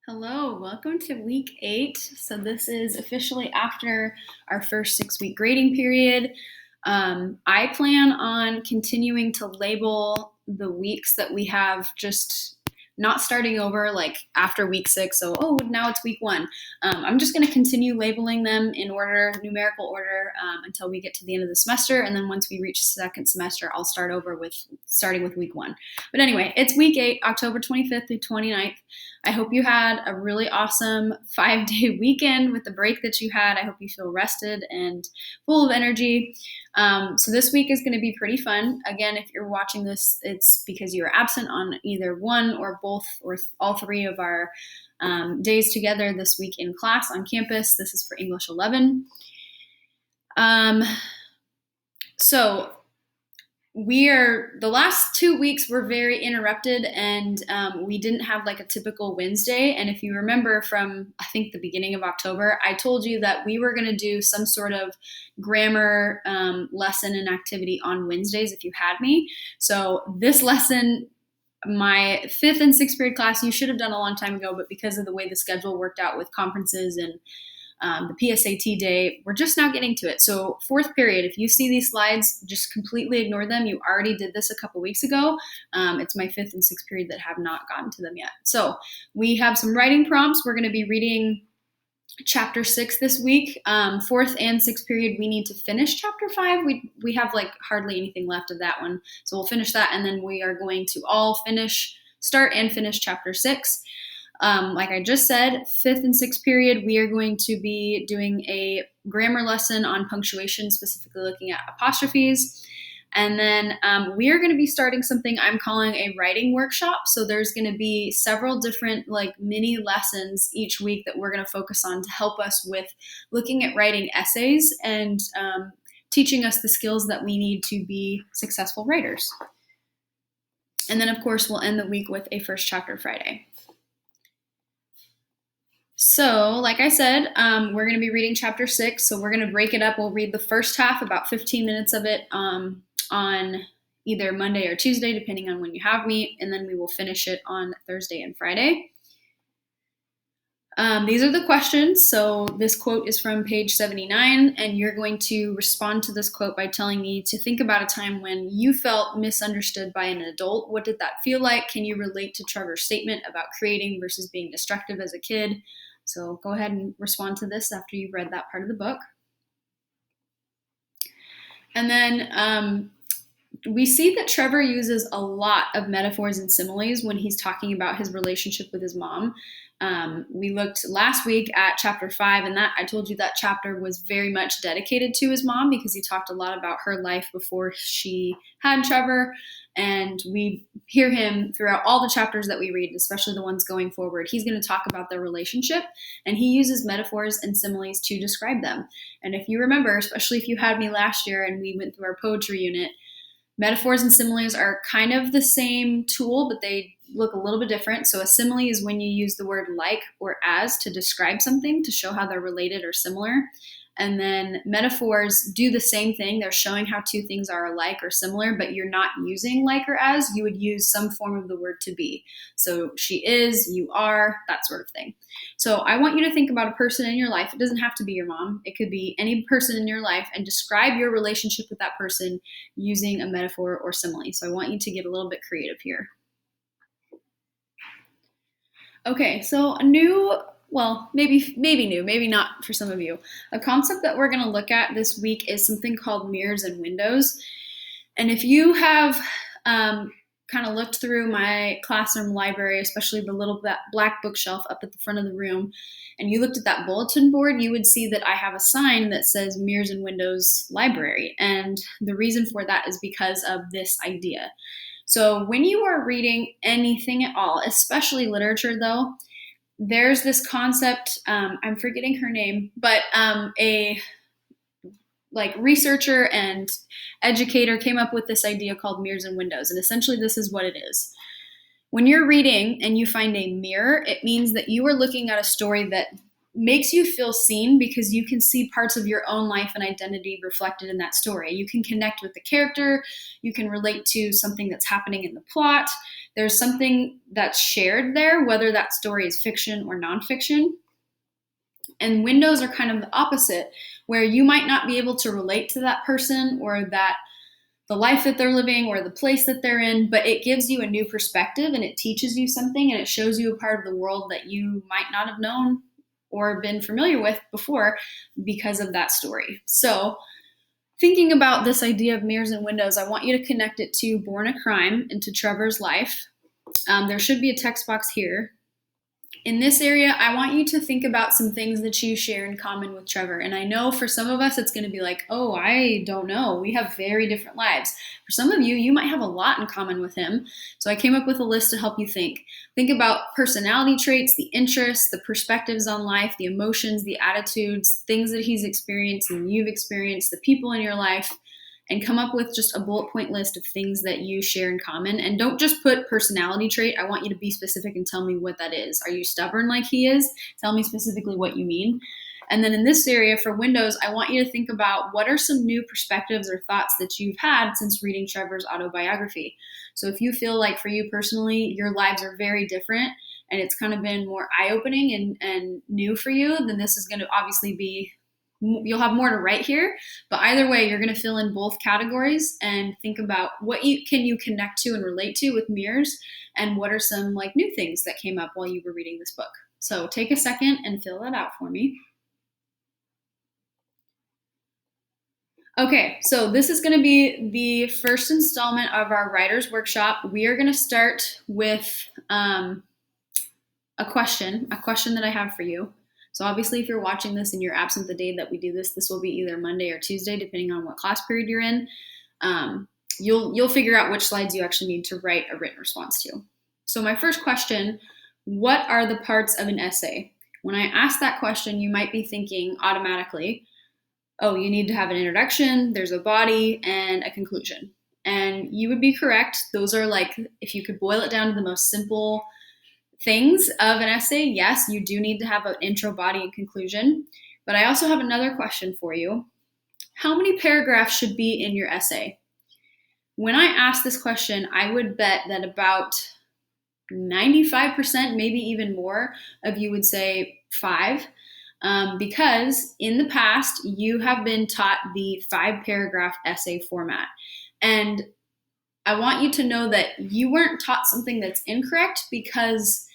Hello, welcome to week 8. So, this is officially after our first 6-week grading period. I plan on continuing to label the weeks that we have, just not starting over like after week 6. So, now it's week 1. I'm just going to continue labeling them in order, numerical order, until we get to the end of the semester. And then once we reach second semester, I'll start over starting with week 1. But anyway, it's week 8, October 25th through 29th. I hope you had a really awesome 5-day weekend with the break that you had. I hope you feel rested and full of energy. So this week is going to be pretty fun. Again, if you're watching this, it's because you were absent on either one or both or all three of our days together this week in class on campus. This is for English 11. So the last 2 weeks were very interrupted, and we didn't have like a typical Wednesday. And if you remember from, I think, the beginning of October, I told you that we were going to do some sort of grammar lesson and activity on Wednesdays if you had me. So this lesson, my 5th and 6th period class, you should have done a long time ago, but because of the way the schedule worked out with conferences and the PSAT day, we're just now getting to it. So 4th period, if you see these slides, just completely ignore them. You already did this a couple weeks ago. It's my 5th and 6th period that have not gotten to them yet. So we have some writing prompts. We're going to be reading chapter 6 this week. 4th and 6th period, we need to finish chapter 5. We have like hardly anything left of that one. So we'll finish that, and then we are going to all start and finish chapter 6. Like I just said, 5th and 6th period, we are going to be doing a grammar lesson on punctuation, specifically looking at apostrophes. And then we are going to be starting something I'm calling a writing workshop. So there's going to be several different like mini lessons each week that we're going to focus on to help us with looking at writing essays and teaching us the skills that we need to be successful writers. And then, of course, we'll end the week with a first chapter Friday. So, like I said, we're going to be reading chapter 6. So we're going to break it up. We'll read the first half, about 15 minutes of it, on either Monday or Tuesday, depending on when you have me. And then we will finish it on Thursday and Friday. These are the questions. So this quote is from page 79, and you're going to respond to this quote by telling me to think about a time when you felt misunderstood by an adult. What did that feel like? Can you relate to Trevor's statement about creating versus being destructive as a kid? So go ahead and respond to this after you've read that part of the book. And then we see that Trevor uses a lot of metaphors and similes when he's talking about his relationship with his mom. We looked last week at chapter 5, and I told you that chapter was very much dedicated to his mom because he talked a lot about her life before she had Trevor. And we hear him throughout all the chapters that we read, especially the ones going forward. He's going to talk about their relationship, and he uses metaphors and similes to describe them. And if you remember, especially if you had me last year and we went through our poetry unit, metaphors and similes are kind of the same tool, but they look a little bit different. So a simile is when you use the word like or as to describe something, to show how they're related or similar. And then metaphors do the same thing. They're showing how two things are alike or similar, but you're not using like or as. You would use some form of the word to be. So she is, you are, that sort of thing. So I want you to think about a person in your life. It doesn't have to be your mom. It could be any person in your life, and describe your relationship with that person using a metaphor or simile. So I want you to get a little bit creative here. Okay, so maybe new, maybe not for some of you. A concept that we're going to look at this week is something called mirrors and windows. And if you have kind of looked through my classroom library, especially the little black bookshelf up at the front of the room, and you looked at that bulletin board, you would see that I have a sign that says Mirrors and Windows Library. And the reason for that is because of this idea. So when you are reading anything at all, especially literature though, there's this concept, I'm forgetting her name, but a researcher and educator came up with this idea called mirrors and windows. And essentially this is what it is. When you're reading and you find a mirror, it means that you are looking at a story that makes you feel seen because you can see parts of your own life and identity reflected in that story. You can connect with the character, you can relate to something that's happening in the plot. There's something that's shared there, whether that story is fiction or nonfiction. And windows are kind of the opposite, where you might not be able to relate to that person or that the life that they're living or the place that they're in, but it gives you a new perspective and it teaches you something and it shows you a part of the world that you might not have known or been familiar with before because of that story. So thinking about this idea of mirrors and windows, I want you to connect it to Born a Crime and to Trevor's life. There should be a text box here. In this area, I want you to think about some things that you share in common with Trevor. And I know for some of us, it's going to be like, oh, I don't know. We have very different lives. For some of you, you might have a lot in common with him. So I came up with a list to help you think. Think about personality traits, the interests, the perspectives on life, the emotions, the attitudes, things that he's experienced and you've experienced, the people in your life, and come up with just a bullet point list of things that you share in common. And don't just put personality trait. I want you to be specific and tell me what that is. Are you stubborn like he is? Tell me specifically what you mean. And then in this area for windows, I want you to think about what are some new perspectives or thoughts that you've had since reading Trevor's autobiography. So if you feel like for you personally, your lives are very different and it's kind of been more eye-opening and new for you, then this is going to obviously be, you'll have more to write here, but either way, you're going to fill in both categories and think about what you connect to and relate to with mirrors, and what are some like new things that came up while you were reading this book. So take a second and fill that out for me. Okay, so this is going to be the first installment of our writer's workshop. We are going to start with a question that I have for you. So obviously, if you're watching this and you're absent the day that we do this, this will be either Monday or Tuesday, depending on what class period you're in. You'll figure out which slides you actually need to write a written response to. So my first question, what are the parts of an essay? When I ask that question, you might be thinking automatically, oh, you need to have an introduction, there's a body, and a conclusion. And you would be correct. Those are like, if you could boil it down to the most simple things of an essay, yes, you do need to have an intro, body, and conclusion. But I also have another question for you. How many paragraphs should be in your essay? When I ask this question, I would bet that about 95%, maybe even more, of you would say 5, because in the past, you have been taught the 5-paragraph essay format. And I want you to know that you weren't taught something that's incorrect, because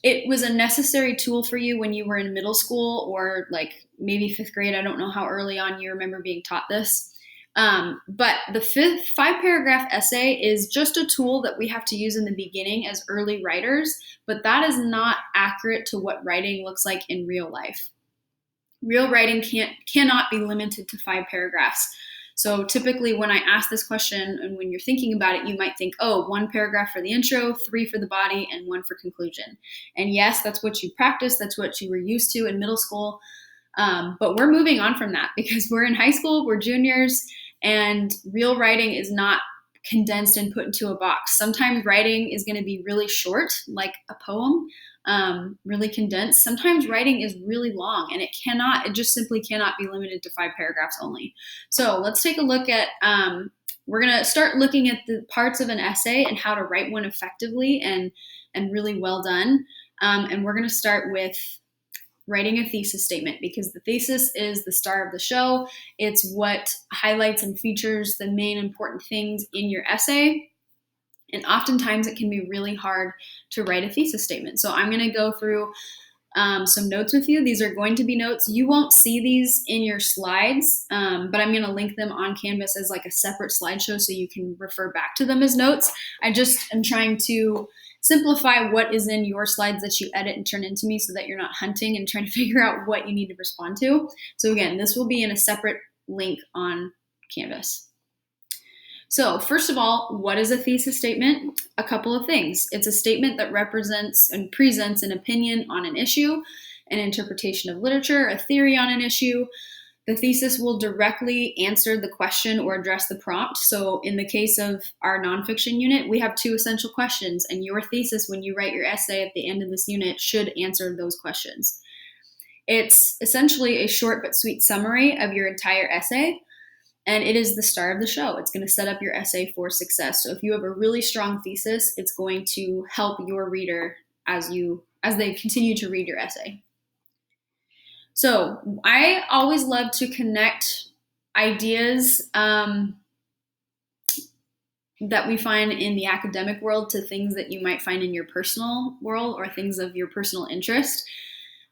it was a necessary tool for you when you were in middle school or like maybe 5th grade. I don't know how early on you remember being taught this. But the 5-paragraph essay is just a tool that we have to use in the beginning as early writers, but that is not accurate to what writing looks like in real life. Real writing cannot be limited to 5 paragraphs. So typically when I ask this question and when you're thinking about it, you might think, oh, 1 paragraph for the intro, 3 for the body, and 1 for conclusion. And yes, that's what you practice. That's what you were used to in middle school. But we're moving on from that because we're in high school, we're juniors, and real writing is not condensed and put into a box. Sometimes writing is going to be really short, like a poem, really condensed. Sometimes writing is really long, and it just simply cannot be limited to 5 paragraphs only. So let's take a look at, we're going to start looking at the parts of an essay and how to write one effectively and really well done. And we're going to start with writing a thesis statement, because the thesis is the star of the show. It's what highlights and features the main important things in your essay. And oftentimes it can be really hard to write a thesis statement. So I'm going to go through some notes with you. These are going to be notes. You won't see these in your slides, but I'm going to link them on Canvas as like a separate slideshow so you can refer back to them as notes. I just am trying to simplify what is in your slides that you edit and turn into me so that you're not hunting and trying to figure out what you need to respond to. So again, this will be in a separate link on Canvas. So first of all, what is a thesis statement? A couple of things. It's a statement that represents and presents an opinion on an issue, an interpretation of literature, a theory on an issue. The thesis will directly answer the question or address the prompt. So in the case of our nonfiction unit, we have 2 essential questions, and your thesis, when you write your essay at the end of this unit, should answer those questions. It's essentially a short but sweet summary of your entire essay, and it is the star of the show. It's going to set up your essay for success. So if you have a really strong thesis, it's going to help your reader as they continue to read your essay. So I always love to connect ideas that we find in the academic world to things that you might find in your personal world or things of your personal interest.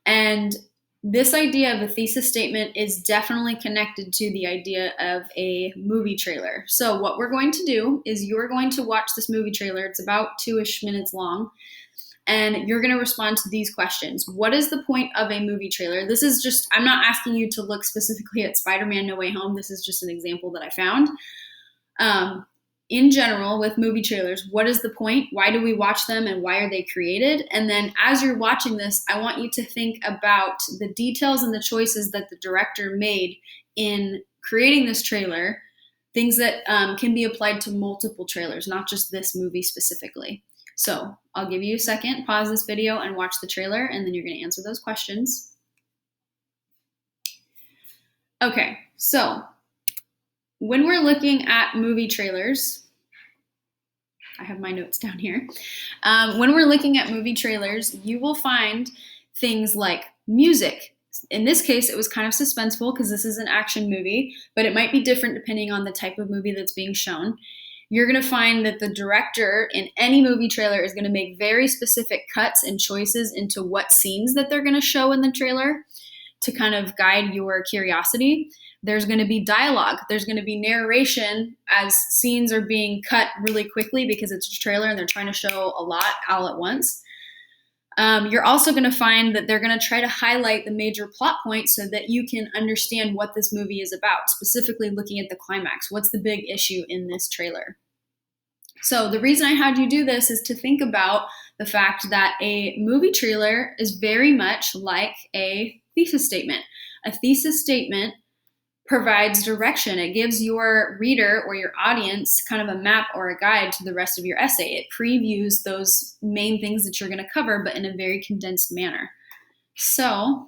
And this idea of a thesis statement is definitely connected to the idea of a movie trailer. So what we're going to do is you're going to watch this movie trailer. It's about 2-ish minutes long. And you're going to respond to these questions. What is the point of a movie trailer? This is just, I'm not asking you to look specifically at Spider-Man No Way Home. This is just an example that I found. In general, with movie trailers, what is the point? Why do we watch them and why are they created? And then as you're watching this, I want you to think about the details and the choices that the director made in creating this trailer, things that can be applied to multiple trailers, not just this movie specifically. So I'll give you a second, pause this video and watch the trailer, and then you're going to answer those questions. Okay, so when we're looking at movie trailers, I have my notes down here. When we're looking at movie trailers, you will find things like music. In this case, it was kind of suspenseful because this is an action movie, but it might be different depending on the type of movie that's being shown. You're going to find that the director in any movie trailer is going to make very specific cuts and choices into what scenes that they're going to show in the trailer to kind of guide your curiosity. There's going to be dialogue. There's going to be narration as scenes are being cut really quickly because it's a trailer and they're trying to show a lot all at once. You're also going to find that they're going to try to highlight the major plot points so that you can understand what this movie is about, specifically looking at the climax. What's the big issue in this trailer? So the reason I had you do this is to think about the fact that a movie trailer is very much like a thesis statement. A thesis statement provides direction. It gives your reader or your audience kind of a map or a guide to the rest of your essay. It previews those main things that you're going to cover, but in a very condensed manner. So,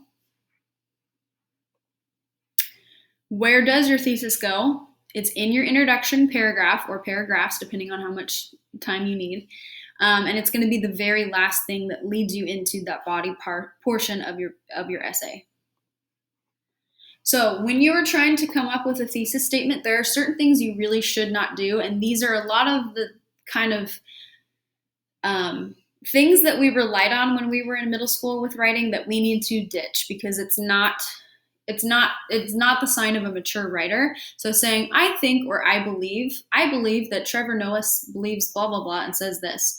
where does your thesis go? It's in your introduction paragraph or paragraphs, depending on how much time you need. And it's going to be the very last thing that leads you into that body portion of your essay. So when you're trying to come up with a thesis statement, there are certain things you really should not do. And these are a lot of the kind of things that we relied on when we were in middle school with writing that we need to ditch because it's not the sign of a mature writer. So saying, I think, or I believe that Trevor Noah believes blah, blah, blah, and says this.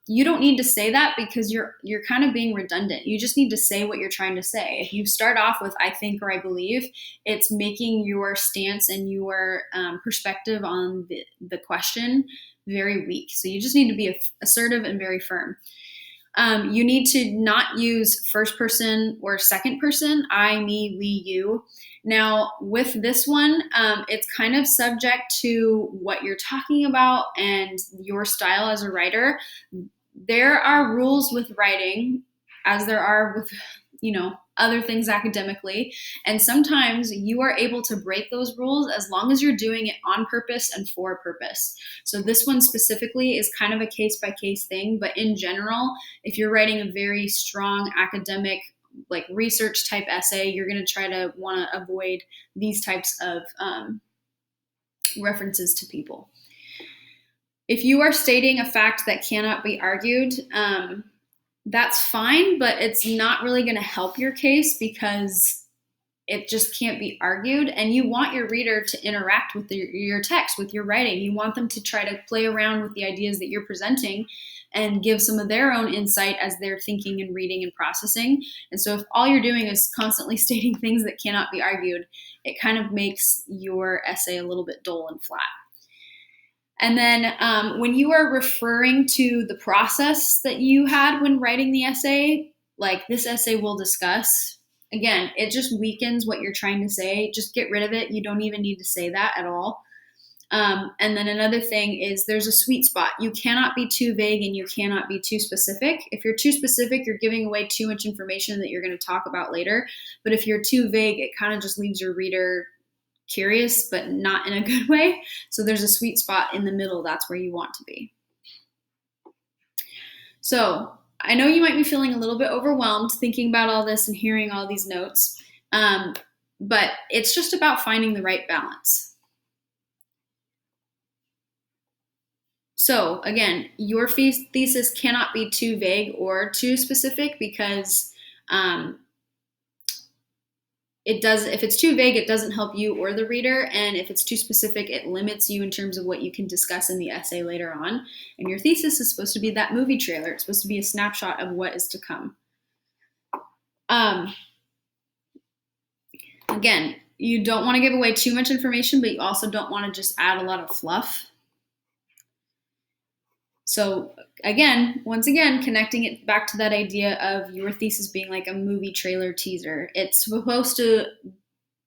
You don't need to say that because you're kind of being redundant. You just need to say what you're trying to say. If you start off with I think or I believe, it's making your stance and your perspective on the question very weak. So you just need to be assertive and very firm. You need to not use first person or second person, I, me, we, you. Now, with this one, it's kind of subject to what you're talking about and your style as a writer. There are rules with writing, as there are with, other things academically. And sometimes you are able to break those rules as long as you're doing it on purpose and for a purpose. So this one specifically is kind of a case-by-case thing, but in general, if you're writing a very strong academic like research type essay, you're going to try to want to avoid these types of references to people. If you are stating a fact that cannot be argued, that's fine, but it's not really going to help your case because it just can't be argued. And you want your reader to interact with your text, with your writing. You want them to try to play around with the ideas that you're presenting and give some of their own insight as they're thinking and reading and processing. And so if all you're doing is constantly stating things that cannot be argued, it kind of makes your essay a little bit dull and flat. And then when you are referring to the process that you had when writing the essay, like this essay will discuss, again, it just weakens what you're trying to say. Just get rid of it. You don't even need to say that at all. And then another thing is there's a sweet spot. You cannot be too vague and you cannot be too specific. If you're too specific, you're giving away too much information that you're going to talk about later. But if you're too vague, it kind of just leaves your reader curious, but not in a good way. So there's a sweet spot in the middle. That's where you want to be. So I know you might be feeling a little bit overwhelmed thinking about all this and hearing all these notes, but it's just about finding the right balance. So again, your thesis cannot be too vague or too specific because if it's too vague, it doesn't help you or the reader. And if it's too specific, it limits you in terms of what you can discuss in the essay later on. And your thesis is supposed to be that movie trailer. It's supposed to be a snapshot of what is to come. Again, you don't want to give away too much information, but you also don't want to just add a lot of fluff. So again, once again, connecting it back to that idea of your thesis being like a movie trailer teaser. It's supposed to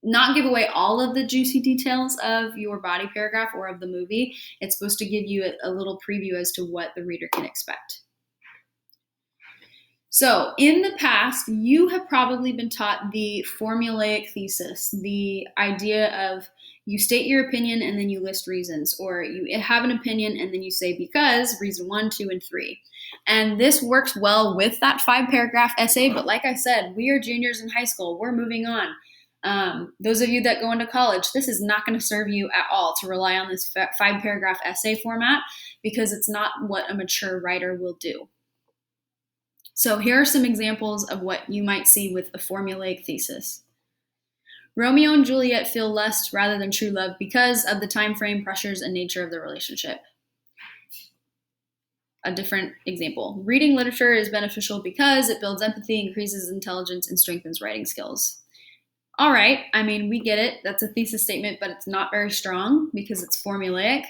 not give away all of the juicy details of your body paragraph or of the movie. It's supposed to give you a little preview as to what the reader can expect. So in the past, you have probably been taught the formulaic thesis, the idea of you state your opinion and then you list reasons, or you have an opinion and then you say because, reason 1, 2, and 3. And this works well with that 5-paragraph essay, but like I said, we are juniors in high school. We're moving on. Those of you that go into college, this is not going to serve you at all to rely on this 5-paragraph essay format because it's not what a mature writer will do. So here are some examples of what you might see with a formulaic thesis. Romeo and Juliet feel lust rather than true love because of the time frame, pressures, and nature of the relationship. A different example. Reading literature is beneficial because it builds empathy, increases intelligence, and strengthens writing skills. All right, I mean, we get it. That's a thesis statement, but it's not very strong because it's formulaic.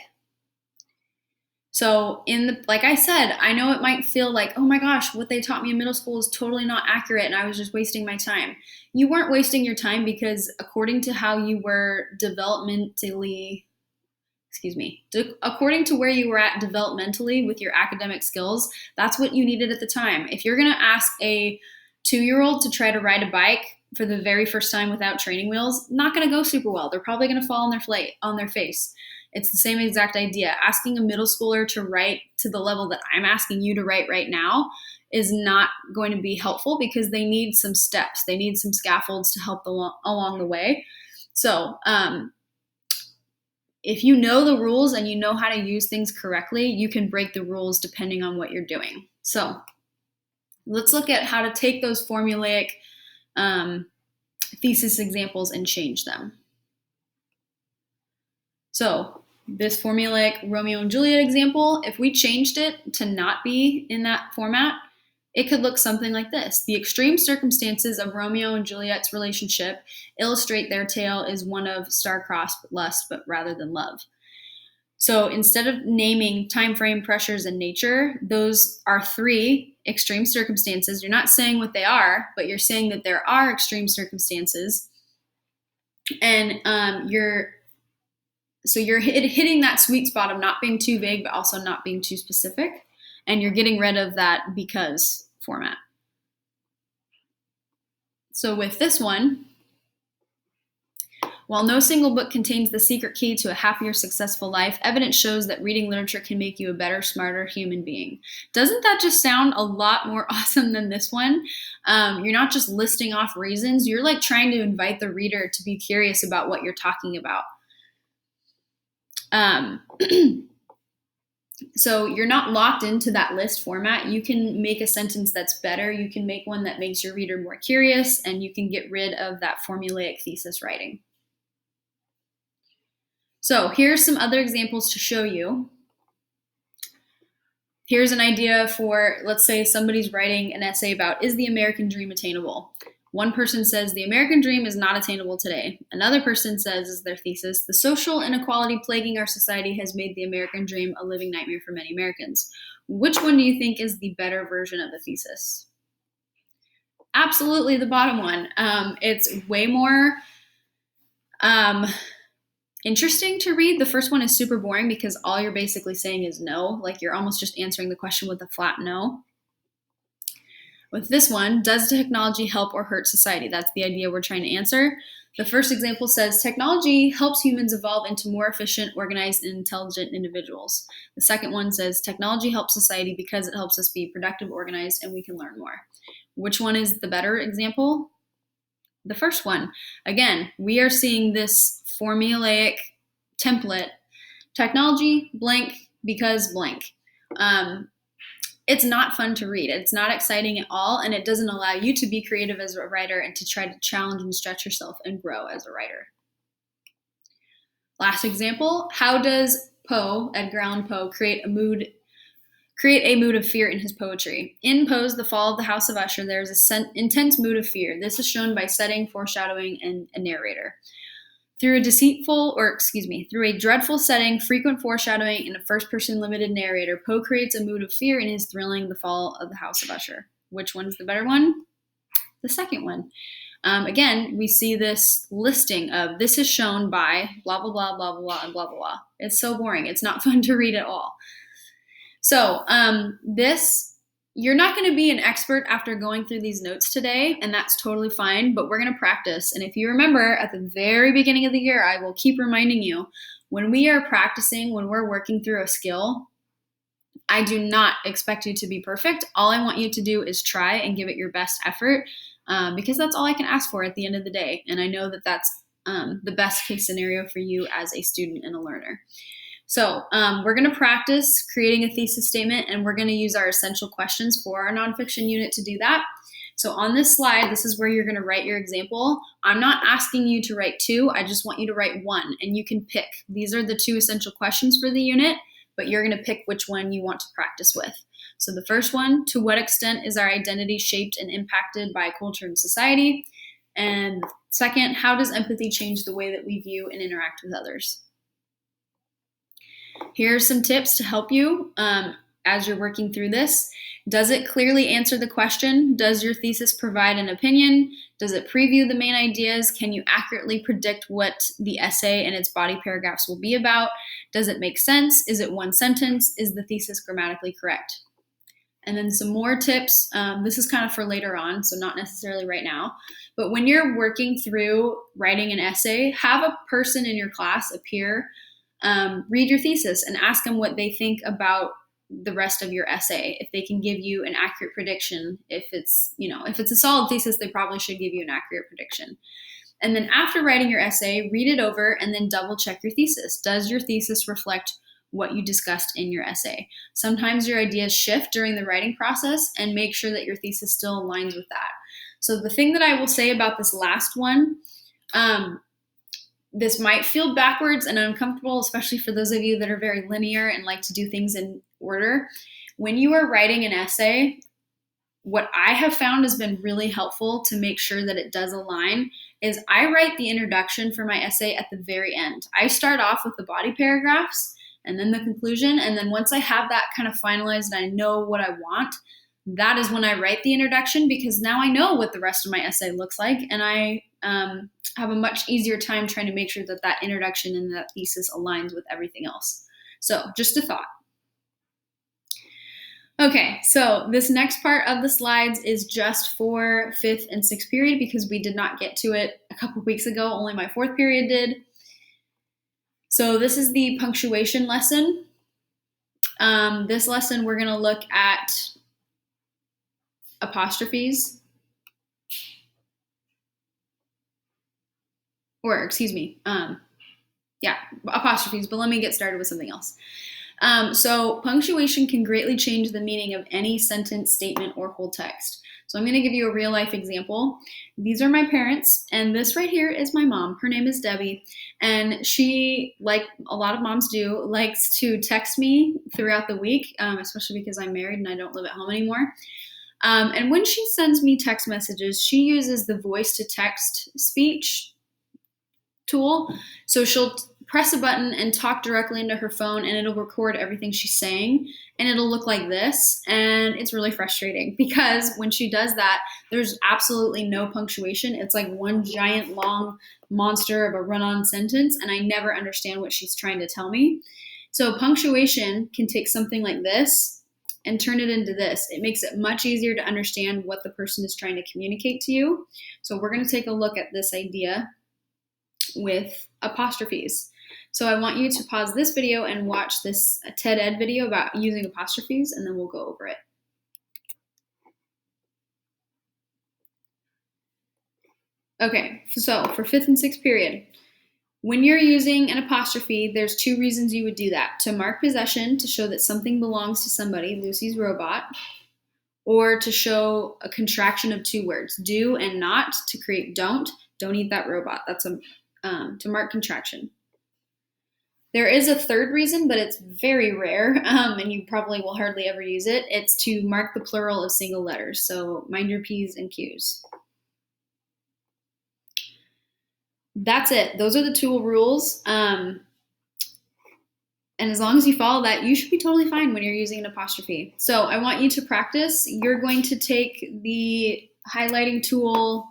So like I said, I know it might feel like, oh my gosh, what they taught me in middle school is totally not accurate and I was just wasting my time. You weren't wasting your time because according to how you were according to where you were at developmentally with your academic skills, that's what you needed at the time. If you're going to ask a 2-year-old to try to ride a bike for the very first time without training wheels, not going to go super well. They're probably going to fall on their face. It's the same exact idea. Asking a middle schooler to write to the level that I'm asking you to write right now is not going to be helpful because they need some steps. They need some scaffolds to help along the way. So if you know the rules and you know how to use things correctly, you can break the rules depending on what you're doing. So let's look at how to take those formulaic thesis examples and change them. So this formulaic Romeo and Juliet example, if we changed it to not be in that format, it could look something like this. The extreme circumstances of Romeo and Juliet's relationship illustrate their tale is one of star-crossed lust, but rather than love. So instead of naming time frame, pressures, and nature, those are 3 extreme circumstances. You're not saying what they are, but you're saying that there are extreme circumstances. And you're hitting that sweet spot of not being too vague, but also not being too specific. And you're getting rid of that because format. So with this one, while no single book contains the secret key to a happier, successful life, evidence shows that reading literature can make you a better, smarter human being. Doesn't that just sound a lot more awesome than this one? You're not just listing off reasons. You're like trying to invite the reader to be curious about what you're talking about. So you're not locked into that list format. You can make a sentence that's better. You can make one that makes your reader more curious, and you can get rid of that formulaic thesis writing. So here's some other examples to show you. Here's an idea for, let's say somebody's writing an essay about, is the American dream attainable? One person says the American dream is not attainable today. Another person says, as their thesis, the social inequality plaguing our society has made the American dream a living nightmare for many Americans. Which one do you think is the better version of the thesis? Absolutely the bottom one. It's way more interesting to read. The first one is super boring because all you're basically saying is no. Like you're almost just answering the question with a flat no. With this one, does technology help or hurt society? That's the idea we're trying to answer. The first example says technology helps humans evolve into more efficient, organized, and intelligent individuals. The second one says technology helps society because it helps us be productive, organized, and we can learn more. Which one is the better example? The first one. Again, we are seeing this formulaic template. Technology, blank, because blank. It's not fun to read. It's not exciting at all, and it doesn't allow you to be creative as a writer and to try to challenge and stretch yourself and grow as a writer. Last example, how does Poe, Edgar Allan Poe, create a mood of fear in his poetry? In Poe's The Fall of the House of Usher, there's an intense mood of fear. This is shown by setting, foreshadowing, and a narrator. Through a dreadful setting, frequent foreshadowing, and a first-person limited narrator, Poe creates a mood of fear in his thrilling The Fall of the House of Usher. Which one's the better one? The second one. Again, we see this listing of this is shown by blah, blah, blah, blah, blah, and blah, blah, blah. It's so boring. It's not fun to read at all. So you're not going to be an expert after going through these notes today, and that's totally fine, but we're going to practice. And if you remember, at the very beginning of the year, I will keep reminding you, when we are practicing, when we're working through a skill, I do not expect you to be perfect. All I want you to do is try and give it your best effort, because that's all I can ask for at the end of the day. And I know that that's the best case scenario for you as a student and a learner. So we're going to practice creating a thesis statement, and we're going to use our essential questions for our nonfiction unit to do that. So on this slide, this is where you're going to write your example. I'm not asking you to write 2. I just want you to write 1, and you can pick. These are the 2 essential questions for the unit, but you're going to pick which one you want to practice with. So the first one, to what extent is our identity shaped and impacted by culture and society? And second, how does empathy change the way that we view and interact with others? Here are some tips to help you as you're working through this. Does it clearly answer the question? Does your thesis provide an opinion? Does it preview the main ideas? Can you accurately predict what the essay and its body paragraphs will be about? Does it make sense? Is it one sentence? Is the thesis grammatically correct? And then some more tips. This is kind of for later on, so not necessarily right now. But when you're working through writing an essay, have a person in your class, a peer, read your thesis and ask them what they think about the rest of your essay. If they can give you an accurate prediction, if it's a solid thesis, they probably should give you an accurate prediction. And then after writing your essay, read it over and then double check your thesis. Does your thesis reflect what you discussed in your essay? Sometimes your ideas shift during the writing process, and make sure that your thesis still aligns with that. So the thing that I will say about this last one, this might feel backwards and uncomfortable, especially for those of you that are very linear and like to do things in order. When you are writing an essay, what I have found has been really helpful to make sure that it does align is I write the introduction for my essay at the very end. I start off with the body paragraphs and then the conclusion, and then once I have that kind of finalized and I know what I want, that is when I write the introduction, because now I know what the rest of my essay looks like, and I have a much easier time trying to make sure that that introduction and that thesis aligns with everything else. So just a thought. Okay, so this next part of the slides is just for 5th and 6th period, because we did not get to it a couple weeks ago, only my 4th period did. So this is the punctuation lesson. This lesson we're going to look at apostrophes. Apostrophes, but let me get started with something else. So punctuation can greatly change the meaning of any sentence, statement, or whole text. So I'm going to give you a real life example. These are my parents, and this right here is my mom. Her name is Debbie, and she, like a lot of moms do, likes to text me throughout the week, especially because I'm married and I don't live at home anymore. And when she sends me text messages, she uses the voice to text speech tool. So she'll press a button and talk directly into her phone, and it'll record everything she's saying, and it'll look like this. And it's really frustrating because when she does that, there's absolutely no punctuation. It's like one giant long monster of a run-on sentence, and I never understand what she's trying to tell me. So punctuation can take something like this and turn it into this. It makes it much easier to understand what the person is trying to communicate to you. So we're going to take a look at this idea with apostrophes. So I want you to pause this video and watch this TED Ed video about using apostrophes, and then we'll go over it. Okay, so for 5th and 6th period, when you're using an apostrophe, there's 2 reasons you would do that. To mark possession, to show that something belongs to somebody, Lucy's robot, or to show a contraction of 2 words, do and not, to create don't eat that robot. That's to mark contraction. There is a 3rd reason, but it's very rare, and you probably will hardly ever use it. It's to mark the plural of single letters. So mind your P's and Q's. That's it. Those are the 2 rules. And as long as you follow that, you should be totally fine when you're using an apostrophe. So I want you to practice. You're going to take the highlighting tool,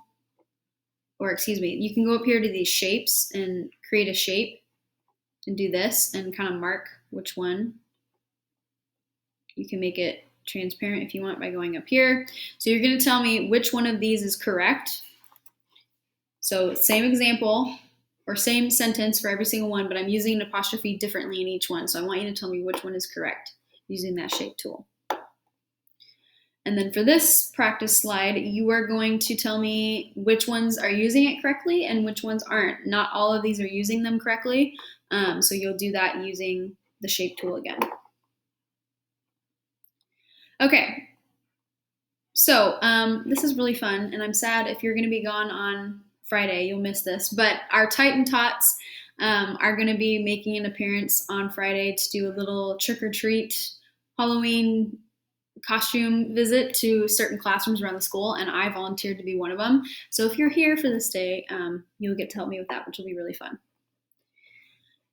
or excuse me, you can go up here to these shapes and create a shape and do this and kind of mark which one. You can make it transparent if you want by going up here. So you're going to tell me which one of these is correct. So same example or same sentence for every single one, but I'm using an apostrophe differently in each one. So I want you to tell me which one is correct using that shape tool. And then for this practice slide, you are going to tell me which ones are using it correctly and which ones aren't. Not all of these are using them correctly. So you'll do that using the shape tool again. Okay. So this is really fun, and I'm sad if you're going to be gone on Friday, you'll miss this. But our Titan Tots are going to be making an appearance on Friday to do a little trick-or-treat Halloween costume visit to certain classrooms around the school, and I volunteered to be one of them. So if you're here for this day, you'll get to help me with that, which will be really fun.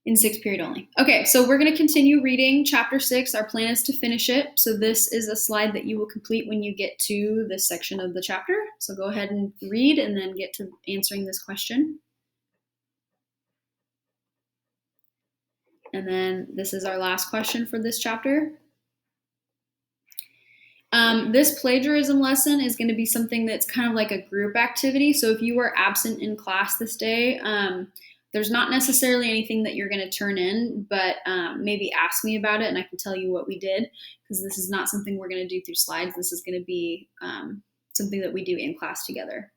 In 6th period only. Okay, so we're going to continue reading chapter 6. Our plan is to finish it. So this is a slide that you will complete when you get to this section of the chapter. So go ahead and read and then get to answering this question. And then this is our last question for this chapter. This plagiarism lesson is going to be something that's kind of like a group activity. So if you were absent in class this day, there's not necessarily anything that you're going to turn in, but maybe ask me about it and I can tell you what we did, because this is not something we're going to do through slides. This is going to be something that we do in class together.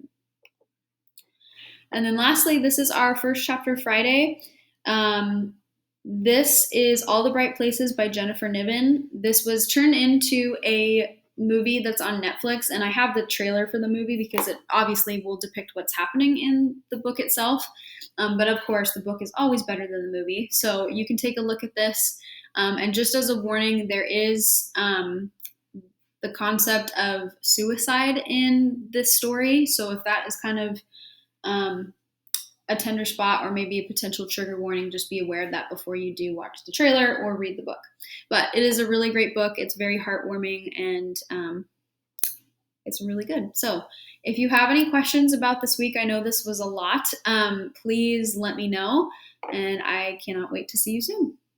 And then lastly, this is our first chapter Friday. This is All the Bright Places by Jennifer Niven. This was turned into a movie that's on Netflix, and I have the trailer for the movie because it obviously will depict what's happening in the book itself. But of course, the book is always better than the movie. So you can take a look at this. And just as a warning, there is the concept of suicide in this story. So if that is kind of a tender spot or maybe a potential trigger warning, just be aware of that before you do watch the trailer or read the book. But it is a really great book. It's very heartwarming, and it's really good. So if you have any questions about this week, I know this was a lot, please let me know, and I cannot wait to see you soon.